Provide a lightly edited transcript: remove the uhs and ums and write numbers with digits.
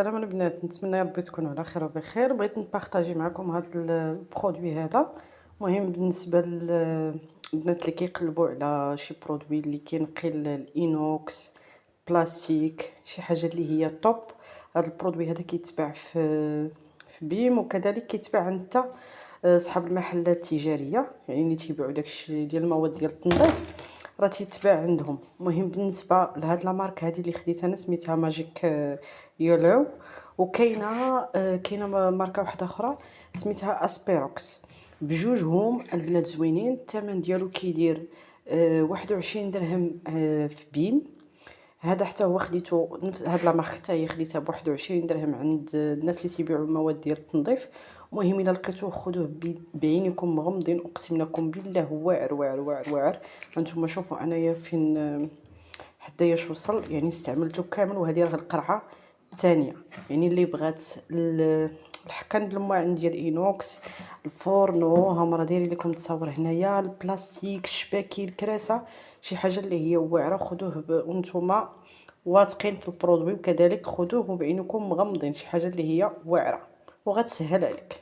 سلام البنات، نتمنى يا ربي تكونوا على خير وبخير. بغيت نبارطاجي معكم هذا البرودوي هذا. مهم بالنسبه للبنات اللي كيقلبوا على شي برودوي اللي كينقي الانوكس بلاستيك، شي حاجه اللي هي توب. هذا البرودوي هذا كيتباع في بيم، وكذلك كيتباع عند حتى صحاب المحلات التجاريه، يعني اللي تيبيعوا داكشي ديال المواد ديال التنظيف راه تيتباع عندهم. مهم بالنسبه لهاد لا مارك هذه اللي خديت انا سميتها ماجيك يولو. وكاينه كاينه ماركه واحده اخرى سميتها اسبيروكس. بجوجهم البنات زوينين. الثمن ديالو كيدير 21 درهم في بيم. هذا حتى هو خديته نفس هاد لا مارك، حتى هي خديتها ب 21 درهم عند الناس اللي تيبيعوا المواد ديال التنظيف. المهم الا لقيتوه خذوه بعينكم مغمضين، اقسم لكم بالله واعر واعر واعر واعر. هانتوما شوفوا انايا فين حداياش وصل، يعني استعملته كامل. وهذه راه القرعه الثانيه. يعني اللي بغات الحكان د الماعن ديال اينوكس، الفورنو، هما راه دايرين لكم تصاور هنايا، البلاستيك، الشباكي، الكراسه، شي حاجه اللي هي واعره. خذوه وانتم واثقين في البرودوي، وكذلك خذوه بعينكم مغمضين، شي حاجه اللي هي واعره وغتسهل عليك.